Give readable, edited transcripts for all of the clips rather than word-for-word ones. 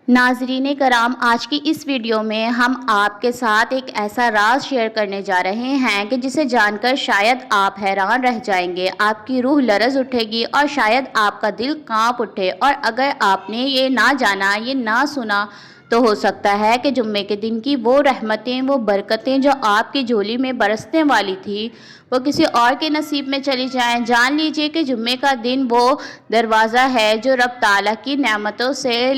ناظرین کرام، آج کی اس ویڈیو میں ہم آپ کے ساتھ ایک ایسا راز شیئر کرنے جا رہے ہیں کہ جسے جان کر شاید آپ حیران رہ جائیں گے، آپ کی روح لرز اٹھے گی اور شاید آپ کا دل کانپ اٹھے۔ اور اگر آپ نے یہ نہ جانا، یہ نہ سنا، تو ہو سکتا ہے کہ جمعے کے دن کی وہ رحمتیں، وہ برکتیں جو آپ کی جھولی میں برسنے والی تھی، وہ کسی اور کے نصیب میں چلی جائیں۔ جان لیجئے کہ جمعے کا دن وہ دروازہ ہے جو رب تعالیٰ کی نعمتوں سے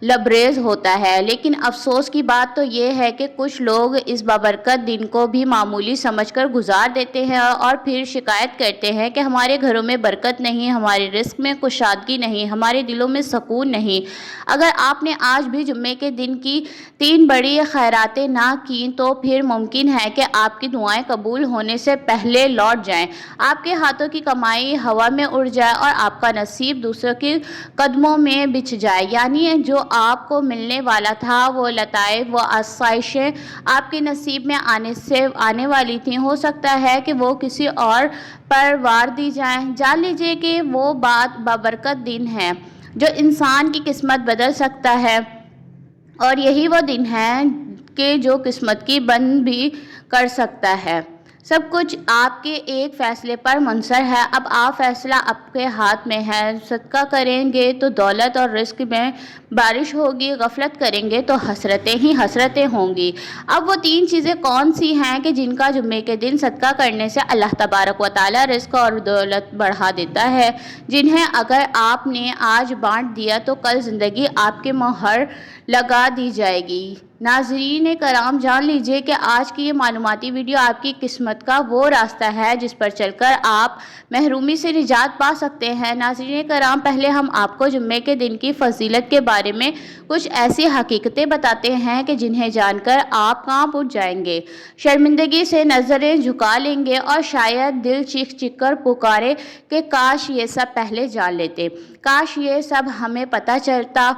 لبریز ہوتا ہے، لیکن افسوس کی بات تو یہ ہے کہ کچھ لوگ اس بابرکت دن کو بھی معمولی سمجھ کر گزار دیتے ہیں اور پھر شکایت کرتے ہیں کہ ہمارے گھروں میں برکت نہیں، ہمارے رزق میں کشادگی نہیں، ہمارے دلوں میں سکون نہیں۔ اگر آپ نے آج بھی جمعے کے دن کی 3 بڑی خیراتیں نہ کیں تو پھر ممکن ہے کہ آپ کی دعائیں قبول ہونے سے پہلے لوٹ جائیں، آپ کے ہاتھوں کی کمائی ہوا میں اڑ جائے اور آپ کا نصیب دوسروں کے قدموں میں بچھ جائے۔ یعنی جو آپ کو ملنے والا تھا، وہ لطائف، وہ آسائشیں آپ کے نصیب میں آنے والی تھیں، ہو سکتا ہے کہ وہ کسی اور پر وار دی جائیں۔ جان لیجئے کہ وہ بات بابرکت دن ہے جو انسان کی قسمت بدل سکتا ہے، اور یہی وہ دن ہے کہ جو قسمت کی بند بھی کر سکتا ہے۔ سب کچھ آپ کے ایک فیصلے پر منحصر ہے۔ اب آپ فیصلہ آپ کے ہاتھ میں ہے۔ صدقہ کریں گے تو دولت اور رزق میں بارش ہوگی، غفلت کریں گے تو حسرتیں ہی حسرتیں ہوں گی۔ اب وہ 3 چیزیں کون سی ہیں کہ جن کا جمعے کے دن صدقہ کرنے سے اللہ تبارک و تعالیٰ رزق اور دولت بڑھا دیتا ہے، جنہیں اگر آپ نے آج بانٹ دیا تو کل زندگی آپ کے مہر لگا دی جائے گی۔ ناظرین کرام، جان لیجئے کہ آج کی یہ معلوماتی ویڈیو آپ کی قسمت کا وہ راستہ ہے جس پر چل کر آپ محرومی سے نجات پا سکتے ہیں۔ ناظرین کرام، پہلے ہم آپ کو جمعے کے دن کی فضیلت کے بارے میں کچھ ایسی حقیقتیں بتاتے ہیں کہ جنہیں جان کر آپ کانپ اٹھ جائیں گے، شرمندگی سے نظریں جھکا لیں گے اور شاید دل چیخ چیخ کر پکارے کہ کاش یہ سب پہلے جان لیتے، کاش یہ سب ہمیں پتہ چلتا۔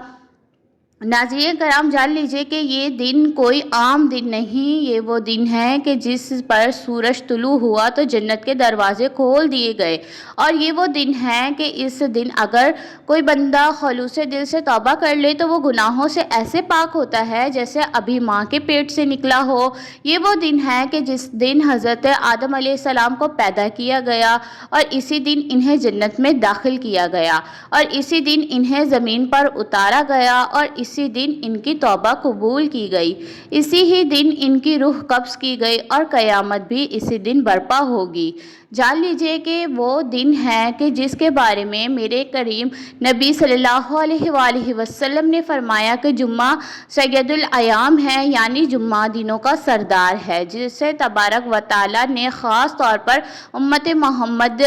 ناظرین کرام، جان لیجئے کہ یہ دن کوئی عام دن نہیں، یہ وہ دن ہے کہ جس پر سورج طلوع ہوا تو جنت کے دروازے کھول دیے گئے، اور یہ وہ دن ہے کہ اس دن اگر کوئی بندہ خلوص دل سے توبہ کر لے تو وہ گناہوں سے ایسے پاک ہوتا ہے جیسے ابھی ماں کے پیٹ سے نکلا ہو۔ یہ وہ دن ہے کہ جس دن حضرت آدم علیہ السلام کو پیدا کیا گیا، اور اسی دن انہیں جنت میں داخل کیا گیا، اور اسی دن انہیں زمین پر اتارا گیا، اور اسی دن ان کی توبہ قبول کی گئی، اسی ہی دن ان کی روح قبض کی گئی، اور قیامت بھی اسی دن برپا ہوگی۔ جان لیجئے کہ وہ دن ہے کہ جس کے بارے میں میرے کریم نبی صلی اللہ علیہ وآلہ وسلم نے فرمایا کہ جمعہ سید الایام ہے، یعنی جمعہ دنوں کا سردار ہے، جسے تبارک و تعالیٰ نے خاص طور پر امت محمد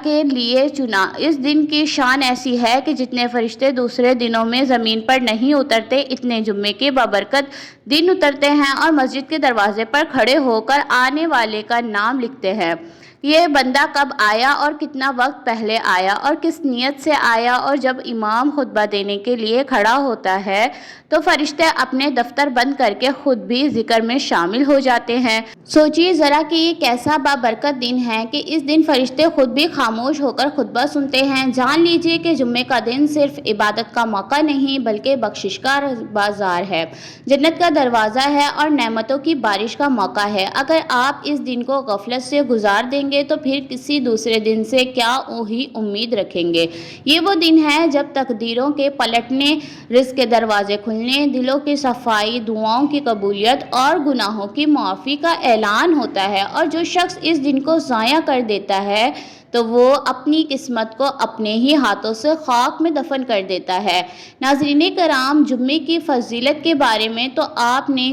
کے لیے چنا۔ اس دن کی شان ایسی ہے کہ جتنے فرشتے دوسرے دنوں میں زمین پر نہیں اترتے، اتنے جمعے کے بابرکت دن اترتے ہیں اور مسجد کے دروازے پر کھڑے ہو کر آنے والے کا نام لکھتے ہیں۔ یہ بندہ کب آیا اور کتنا وقت پہلے آیا اور کس نیت سے آیا، اور جب امام خطبہ دینے کے لیے کھڑا ہوتا ہے تو فرشتے اپنے دفتر بند کر کے خود بھی ذکر میں شامل ہو جاتے ہیں۔ سوچیے ذرا کہ یہ کیسا بابرکت دن ہے کہ اس دن فرشتے خود بھی خاموش ہو کر خطبہ سنتے ہیں۔ جان لیجئے کہ جمعے کا دن صرف عبادت کا موقع نہیں بلکہ بخشش کا بازار ہے، جنت کا دروازہ ہے اور نعمتوں کی بارش کا موقع ہے۔ اگر آپ اس دن کو غفلت سے گزار دیں گے تو پھر کسی دوسرے دن سے کیا ہی امید رکھیں گے۔ یہ وہ دن ہے جب تقدیروں کے پلٹنے، رزق کے دروازے کھلنے، دلوں کی صفائی، دعاؤں کی قبولیت اور گناہوں کی معافی کا اعلان ہوتا ہے، اور جو شخص اس دن کو ضائع کر دیتا ہے تو وہ اپنی قسمت کو اپنے ہی ہاتھوں سے خاک میں دفن کر دیتا ہے۔ ناظرین کرام، جمعے کی فضیلت کے بارے میں تو آپ نے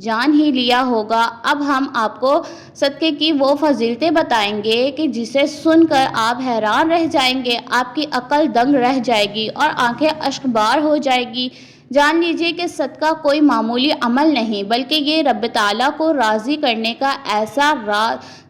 جان ہی لیا ہوگا۔ اب ہم آپ کو صدقے کی وہ فضیلتیں بتائیں گے کہ جسے سن کر آپ حیران رہ جائیں گے، آپ کی عقل دنگ رہ جائے گی اور آنکھیں اشک بار ہو جائے گی۔ جان لیجئے کہ صدقہ کوئی معمولی عمل نہیں بلکہ یہ رب تعالیٰ کو راضی کرنے کا ایسا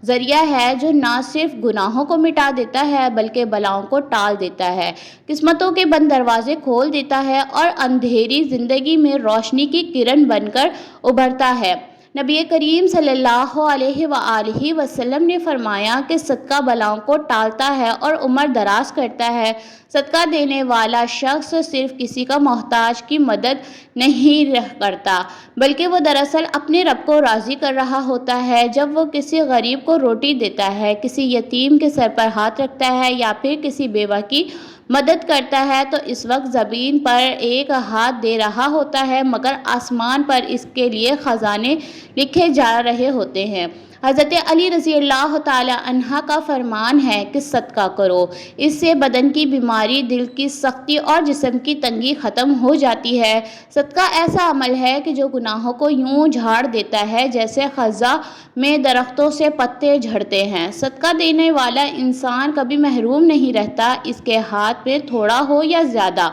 ذریعہ ہے جو نہ صرف گناہوں کو مٹا دیتا ہے بلکہ بلاؤں کو ٹال دیتا ہے، قسمتوں کے بند دروازے کھول دیتا ہے اور اندھیری زندگی میں روشنی کی کرن بن کر ابھرتا ہے۔ نبی کریم صلی اللہ علیہ وآلہ وسلم نے فرمایا کہ صدقہ بلاؤں کو ٹالتا ہے اور عمر دراز کرتا ہے۔ صدقہ دینے والا شخص صرف کسی کا محتاج کی مدد نہیں کرتا، بلکہ وہ دراصل اپنے رب کو راضی کر رہا ہوتا ہے۔ جب وہ کسی غریب کو روٹی دیتا ہے، کسی یتیم کے سر پر ہاتھ رکھتا ہے یا پھر کسی بیوہ کی مدد کرتا ہے تو اس وقت زمین پر ایک ہاتھ دے رہا ہوتا ہے، مگر آسمان پر اس کے لیے خزانے لکھے جا رہے ہوتے ہیں۔ حضرت علی رضی اللہ تعالی عنہ کا فرمان ہے کہ صدقہ کرو، اس سے بدن کی بیماری، دل کی سختی اور جسم کی تنگی ختم ہو جاتی ہے۔ صدقہ ایسا عمل ہے کہ جو گناہوں کو یوں جھاڑ دیتا ہے جیسے خزاں میں درختوں سے پتے جھڑتے ہیں۔ صدقہ دینے والا انسان کبھی محروم نہیں رہتا، اس کے ہاتھ میں تھوڑا ہو یا زیادہ،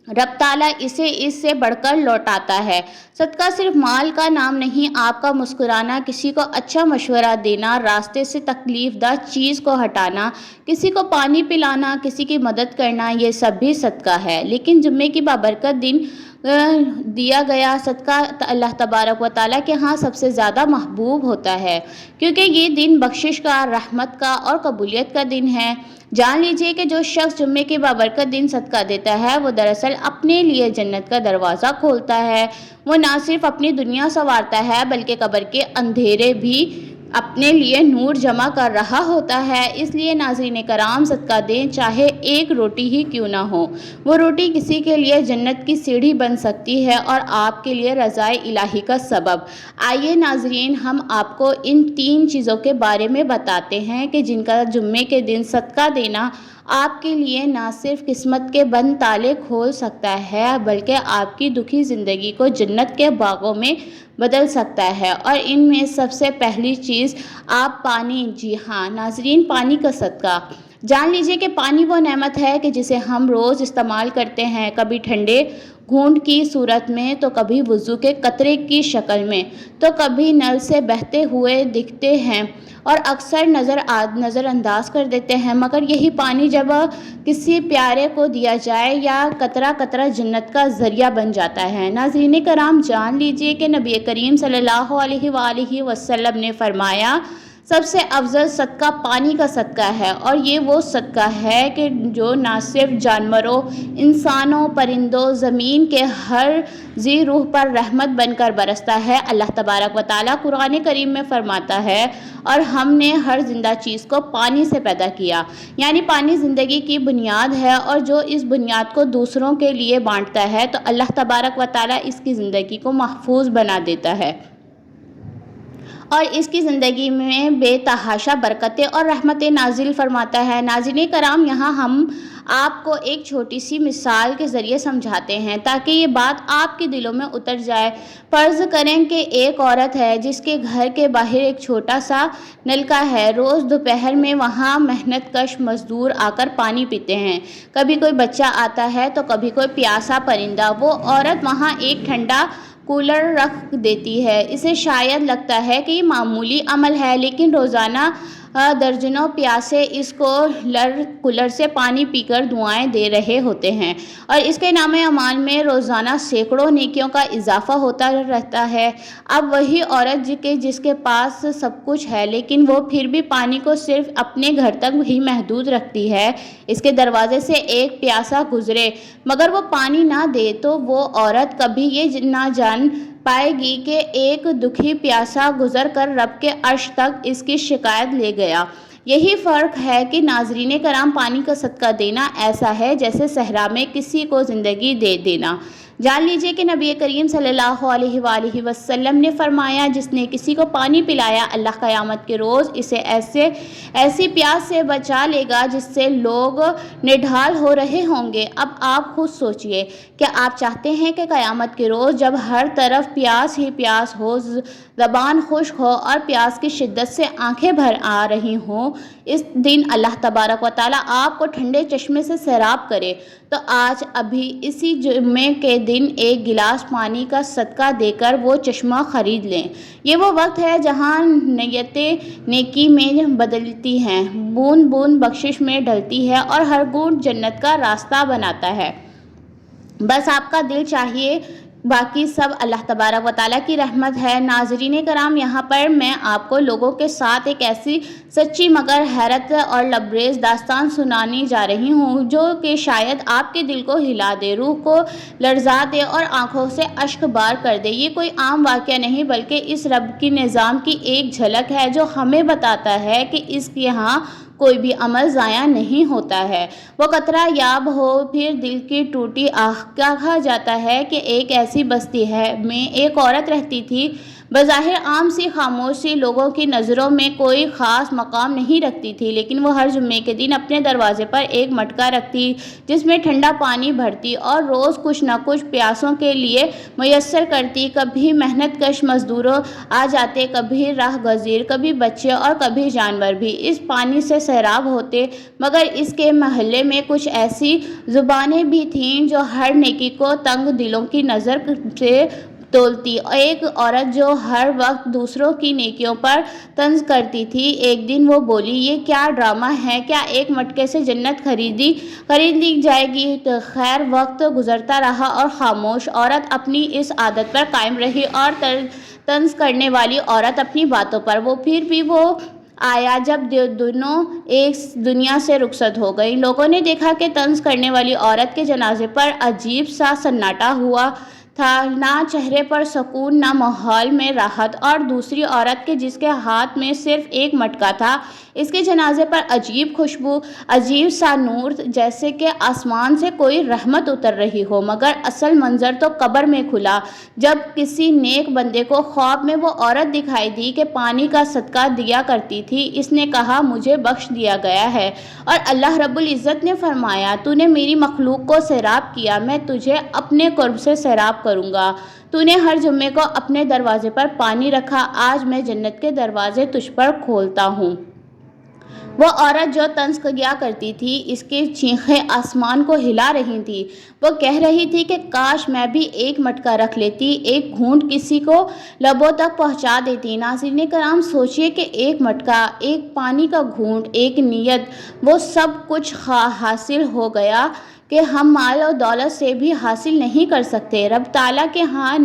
رب تعالیٰ اسے اس سے بڑھ کر لوٹاتا ہے۔ صدقہ صرف مال کا نام نہیں، آپ کا مسکرانا، کسی کو اچھا مشورہ دینا، راستے سے تکلیف دہ چیز کو ہٹانا، کسی کو پانی پلانا، کسی کی مدد کرنا، یہ سب بھی صدقہ ہے۔ لیکن جمعے کی بابرکت دن دیا گیا صدقہ اللہ تبارک و تعالیٰ کے ہاں سب سے زیادہ محبوب ہوتا ہے، کیونکہ یہ دن بخشش کا، رحمت کا اور قبولیت کا دن ہے۔ جان لیجئے کہ جو شخص جمعے کے بابرکت دن صدقہ دیتا ہے وہ دراصل اپنے لیے جنت کا دروازہ کھولتا ہے۔ وہ نہ صرف اپنی دنیا سنوارتا ہے بلکہ قبر کے اندھیرے بھی اپنے لیے نور جمع کر رہا ہوتا ہے۔ اس لیے ناظرین کرام، صدقہ دیں، چاہے ایک روٹی ہی کیوں نہ ہو۔ وہ روٹی کسی کے لیے جنت کی سیڑھی بن سکتی ہے اور آپ کے لیے رضائے الہی کا سبب۔ آئیے ناظرین، ہم آپ کو ان 3 چیزوں کے بارے میں بتاتے ہیں کہ جن کا جمعے کے دن صدقہ دینا آپ کے لیے نہ صرف قسمت کے بند تالے کھول سکتا ہے بلکہ آپ کی دکھی زندگی کو جنت کے باغوں میں بدل سکتا ہے۔ اور ان میں سب سے پہلی چیز آپ پانی، جی ہاں ناظرین، پانی کا صدقہ۔ جان لیجئے کہ پانی وہ نعمت ہے کہ جسے ہم روز استعمال کرتے ہیں، کبھی ٹھنڈے گھونٹ کی صورت میں تو کبھی وضو کے قطرے کی شکل میں تو کبھی نل سے بہتے ہوئے دکھتے ہیں اور اکثر نظر انداز کر دیتے ہیں، مگر یہی پانی جب کسی پیارے کو دیا جائے یا قطرہ قطرہ جنت کا ذریعہ بن جاتا ہے۔ ناظرین کرام، جان لیجئے کہ نبی کریم صلی اللہ علیہ وآلہ وسلم نے فرمایا، سب سے افضل صدقہ پانی کا صدقہ ہے، اور یہ وہ صدقہ ہے کہ جو نہ صرف جانوروں، انسانوں، پرندوں، زمین کے ہر ذی روح پر رحمت بن کر برستا ہے۔ اللہ تبارک و تعالیٰ قرآن کریم میں فرماتا ہے، اور ہم نے ہر زندہ چیز کو پانی سے پیدا کیا، یعنی پانی زندگی کی بنیاد ہے، اور جو اس بنیاد کو دوسروں کے لیے بانٹتا ہے تو اللہ تبارک و تعالیٰ اس کی زندگی کو محفوظ بنا دیتا ہے اور اس کی زندگی میں بے تحاشا برکتیں اور رحمتیں نازل فرماتا ہے۔ ناظرین کرام، یہاں ہم آپ کو ایک چھوٹی سی مثال کے ذریعے سمجھاتے ہیں تاکہ یہ بات آپ کے دلوں میں اتر جائے۔ فرض کریں کہ ایک عورت ہے جس کے گھر کے باہر ایک چھوٹا سا نلکا ہے۔ روز دوپہر میں وہاں محنت کش مزدور آ کر پانی پیتے ہیں۔ کبھی کوئی بچہ آتا ہے تو کبھی کوئی پیاسا پرندہ۔ وہ عورت وہاں ایک ٹھنڈا کولر رکھ دیتی ہے۔ اسے شاید لگتا ہے کہ یہ معمولی عمل ہے، لیکن روزانہ درجنوں پیاسے اس کولر سے پانی پی کر دعائیں دے رہے ہوتے ہیں، اور اس کے نام اعمال میں روزانہ سینکڑوں نیکیوں کا اضافہ ہوتا رہتا ہے۔ اب وہی عورت جس کے پاس سب کچھ ہے لیکن وہ پھر بھی پانی کو صرف اپنے گھر تک ہی محدود رکھتی ہے، اس کے دروازے سے ایک پیاسا گزرے مگر وہ پانی نہ دے، تو وہ عورت کبھی یہ نہ جان پائے گی کہ ایک دکھی پیاسا گزر کر رب کے عرش تک اس کی شکایت لے گیا۔ یہی فرق ہے کہ ناظرین کرام، پانی کا صدقہ دینا ایسا ہے جیسے صحرا میں کسی کو زندگی دے دینا۔ جان لیجئے کہ نبی کریم صلی اللہ علیہ وآلہ وسلم نے فرمایا، جس نے کسی کو پانی پلایا، اللہ قیامت کے روز اسے ایسی پیاس سے بچا لے گا جس سے لوگ نڈھال ہو رہے ہوں گے۔ اب آپ خود سوچئے کہ آپ چاہتے ہیں کہ قیامت کے روز جب ہر طرف پیاس ہی پیاس ہو، زبان خشک ہو اور پیاس کی شدت سے آنکھیں بھر آ رہی ہوں، اس دن اللہ تبارک و تعالیٰ آپ کو ٹھنڈے چشمے سے سیراب کرے، تو آج ابھی اسی جمعے کے دن ایک گلاس پانی کا صدقہ دے کر وہ چشمہ خرید لیں۔ یہ وہ وقت ہے جہاں نیتیں نیکی میں بدلتی ہیں، بوند بوند بخشش میں ڈلتی ہے اور ہر گھونٹ جنت کا راستہ بناتا ہے۔ بس آپ کا دل چاہیے باقی سب اللہ تبارک و تعالیٰ کی رحمت ہے۔ ناظرین کرام، یہاں پر میں آپ کو لوگوں کے ساتھ ایک ایسی سچی مگر حیرت اور لبریز داستان سنانے جا رہی ہوں جو کہ شاید آپ کے دل کو ہلا دے، روح کو لرزا دے اور آنکھوں سے اشک بار کر دے۔ یہ کوئی عام واقعہ نہیں بلکہ اس رب کی نظام کی ایک جھلک ہے جو ہمیں بتاتا ہے کہ اس کے ہاں کوئی بھی عمل ضائع نہیں ہوتا ہے۔ وہ قطرہ یاب ہو پھر دل کی ٹوٹی آہ۔ کہا جاتا ہے کہ ایک ایسی بستی میں ایک عورت رہتی تھی، بظاہر عام سی خاموش سی، لوگوں کی نظروں میں کوئی خاص مقام نہیں رکھتی تھی، لیکن وہ ہر جمعے کے دن اپنے دروازے پر ایک مٹکا رکھتی جس میں ٹھنڈا پانی بھرتی اور روز کچھ نہ کچھ پیاسوں کے لیے میسر کرتی۔ کبھی محنت کش مزدوروں آ جاتے، کبھی راہ گزیر، کبھی بچے اور کبھی جانور بھی اس پانی سے سیراب ہوتے، مگر اس کے محلے میں کچھ ایسی زبانیں بھی تھیں جو ہر نیکی کو تنگ دلوں کی نظر سے تولتی۔ ایک عورت جو ہر وقت دوسروں کی نیکیوں پر طنز کرتی تھی، ایک دن وہ بولی، یہ کیا ڈرامہ ہے؟ کیا ایک مٹکے سے جنت خرید لی جائے گی؟ خیر، وقت گزرتا رہا اور خاموش عورت اپنی اس عادت پر قائم رہی اور طنز کرنے والی عورت اپنی باتوں پر۔ وہ پھر بھی وہ آیا جب دونوں ایک دنیا سے رخصت ہو گئی۔ لوگوں نے دیکھا کہ طنز کرنے والی عورت کے جنازے پر عجیب سا سناٹا ہوا تھا، نہ چہرے پر سکون، نہ ماحول میں راحت، اور دوسری عورت کے جس کے ہاتھ میں صرف ایک مٹکا تھا، اس کے جنازے پر عجیب خوشبو، عجیب سا نور، جیسے کہ آسمان سے کوئی رحمت اتر رہی ہو۔ مگر اصل منظر تو قبر میں کھلا جب کسی نیک بندے کو خواب میں وہ عورت دکھائی دی کہ پانی کا صدقہ دیا کرتی تھی۔ اس نے کہا، مجھے بخش دیا گیا ہے، اور اللہ رب العزت نے فرمایا، تو نے میری مخلوق کو سیراب کیا، میں تجھے اپنے قرب سے سیراب کروں گا۔ تو نے ہر جمعے کو اپنے دروازے پر پانی رکھا، آج میں جنت کے دروازے تجھ پر کھولتا ہوں۔ وہ عورت جو طنز کیا کرتی تھی، اس کی چیخیں آسمان کو ہلا رہی تھیں۔ وہ کہہ رہی تھی کہ کاش میں بھی ایک مٹکا رکھ لیتی، ایک گھونٹ کسی کو لبوں تک پہنچا دیتی۔ ناظرین کرام، سوچئے کہ ایک مٹکا، ایک پانی کا گھونٹ، ایک نیت، وہ سب کچھ حاصل ہو گیا کہ ہم مال و دولت سے بھی حاصل نہیں کر سکتے۔ رب تعالیٰ کے ہاں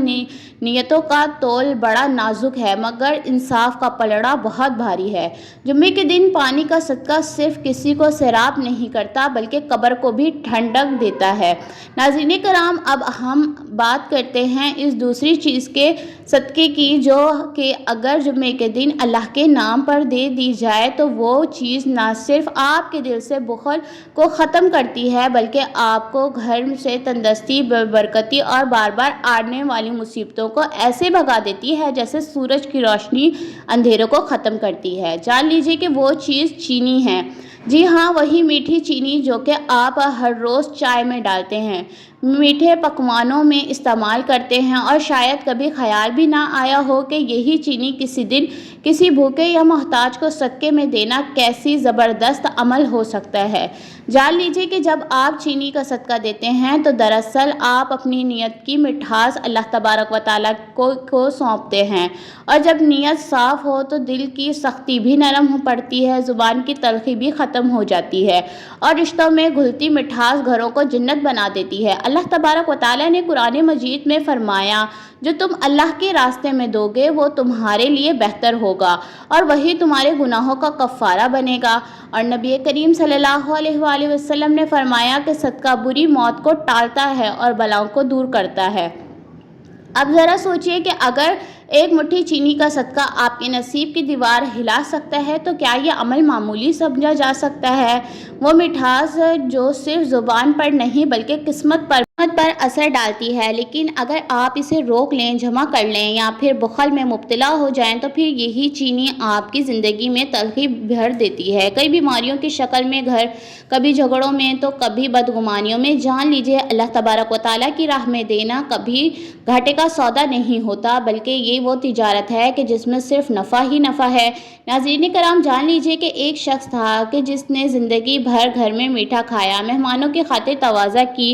نیتوں کا تول بڑا نازک ہے، مگر انصاف کا پلڑا بہت بھاری ہے۔ جمعے کے دن پانی کا صدقہ صرف کسی کو سیراب نہیں کرتا بلکہ قبر کو بھی ٹھنڈک دیتا ہے۔ ناظرین کرام، اب ہم بات کرتے ہیں اس دوسری چیز کے صدقے کی، جو کہ اگر جمعے کے دن اللہ کے نام پر دے دی جائے تو وہ چیز نہ صرف آپ کے دل سے بخل کو ختم کرتی ہے بلکہ آپ کو گھر سے تندرستی، برکتی اور بار بار آنے والی مصیبتوں کو ایسے بھگا دیتی ہے جیسے سورج کی روشنی اندھیروں کو ختم کرتی ہے۔ جان لیجیے کہ وہ چیز چینی ہے۔ جی ہاں، وہی میٹھی چینی جو کہ آپ ہر روز چائے میں ڈالتے ہیں، میٹھے پکوانوں میں استعمال کرتے ہیں، اور شاید کبھی خیال بھی نہ آیا ہو کہ یہی چینی کسی دن کسی بھوکے یا محتاج کو صدقے میں دینا کیسی زبردست عمل ہو سکتا ہے۔ جان لیجیے کہ جب آپ چینی کا صدقہ دیتے ہیں تو دراصل آپ اپنی نیت کی مٹھاس اللہ تبارک و تعالیٰ کو سونپتے ہیں، اور جب نیت صاف ہو تو دل کی سختی بھی نرم پڑتی ہے، زبان کی تلخی بھی ختم ہو جاتی ہے، اور رشتوں میں گھلتی مٹھاس گھروں کو جنت بنا دیتی ہے۔ اللہ تبارک و تعالیٰ نے قرآن مجید میں فرمایا، جو تم اللہ کے راستے میں دو گے وہ تمہارے لیے بہتر ہوگا اور وہی تمہارے گناہوں کا کفارہ بنے گا۔ اور نبی کریم صلی اللہ علیہ وآلہ وسلم نے فرمایا کہ صدقہ بری موت کو ٹالتا ہے اور بلاؤں کو دور کرتا ہے۔ اب ذرا سوچئے کہ اگر ایک مٹھی چینی کا صدقہ آپ کے نصیب کی دیوار ہلا سکتا ہے تو کیا یہ عمل معمولی سمجھا جا سکتا ہے؟ وہ مٹھاس جو صرف زبان پر نہیں بلکہ قسمت پر اثر ڈالتی ہے، لیکن اگر آپ اسے روک لیں، جمع کر لیں یا پھر بخل میں مبتلا ہو جائیں تو پھر یہی چینی آپ کی زندگی میں تلخی بھر دیتی ہے، کئی بیماریوں کی شکل میں، کبھی جھگڑوں میں تو کبھی بدگمانیوں میں۔ جان لیجیے، اللہ تبارک و تعالیٰ کی راہ میں دینا کبھی گھاٹے کا سودا نہیں ہوتا بلکہ یہ وہ تجارت ہے کہ جس میں صرف نفع ہی نفع ہے۔ ناظرین کرام، جان لیجیے کہ ایک شخص تھا کہ جس نے زندگی بھر گھر میں میٹھا کھایا، مہمانوں کی خاطر تواضع کی،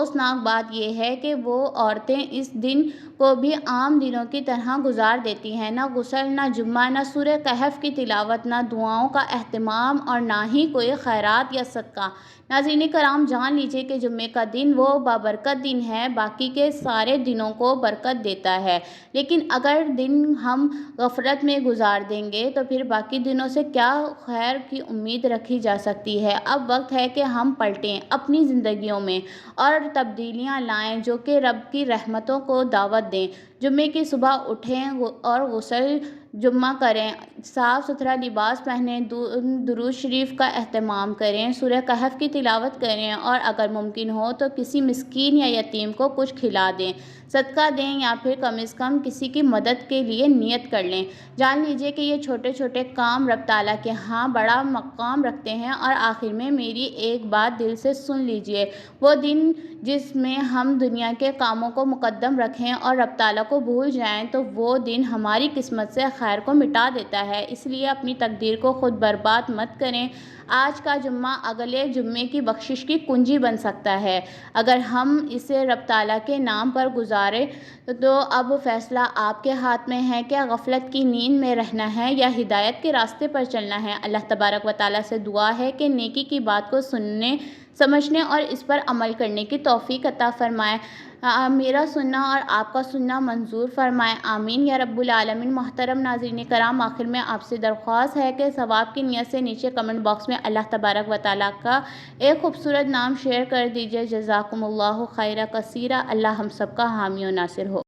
افسوسناک بات یہ ہے کہ وہ عورتیں اس دن کو بھی عام دنوں کی طرح گزار دیتی ہیں، نہ غسل، نہ جمعہ، نہ سورہ کہف کی تلاوت، نہ دعاؤں کا اہتمام اور نہ ہی کوئی خیرات یا صدقہ۔ ناظرین کرام، جان لیجیے کہ جمعے کا دن وہ بابرکت دن ہے، باقی کے سارے دنوں کو برکت دیتا ہے، لیکن اگر دن ہم غفلت میں گزار دیں گے تو پھر باقی دنوں سے کیا خیر کی امید رکھی جا سکتی ہے۔ اب وقت ہے کہ ہم پلٹیں اپنی زندگیوں میں اور تبدیلیاں لائیں جو کہ رب کی رحمتوں کو دعوت دیں۔ جمعے کی صبح اٹھیں اور غسل جمعہ کریں، صاف ستھرا لباس پہنیں، درود شریف کا اہتمام کریں، سورہ کہف کی تلاوت کریں اور اگر ممکن ہو تو کسی مسکین یا یتیم کو کچھ کھلا دیں، صدقہ دیں یا پھر کم از کم کسی کی مدد کے لیے نیت کر لیں۔ جان لیجیے کہ یہ چھوٹے چھوٹے کام رب تعالیٰ کے ہاں بڑا مقام رکھتے ہیں۔ اور آخر میں میری ایک بات دل سے سن لیجیے، وہ دن جس میں ہم دنیا کے کاموں کو مقدم رکھیں اور رب تعالیٰ کو بھول جائیں تو وہ دن ہماری قسمت سے خیر کو مٹا دیتا ہے، اس لیے اپنی تقدیر کو خود برباد مت کریں۔ آج کا جمعہ اگلے جمعے کی بخشش کی کنجی بن سکتا ہے اگر ہم اسے رب تعالیٰ کے نام پر گزاریں۔ تو اب فیصلہ آپ کے ہاتھ میں ہے کہ غفلت کی نیند میں رہنا ہے یا ہدایت کے راستے پر چلنا ہے۔ اللہ تبارک و تعالیٰ سے دعا ہے کہ نیکی کی بات کو سننے، سمجھنے اور اس پر عمل کرنے کی توفیق عطا فرمائے۔ میرا سننا اور آپ کا سننا منظور فرمائے، آمین یا رب العالمین۔ محترم ناظرین کرام، آخر میں آپ سے درخواست ہے کہ ثواب کی نیت سے نیچے کمنٹ باکس میں اللہ تبارک و تعالیٰ کا ایک خوبصورت نام شیئر کر دیجیے۔ جزاکم اللہ خیر کثیرا۔ اللہ ہم سب کا حامی و ناصر ہو۔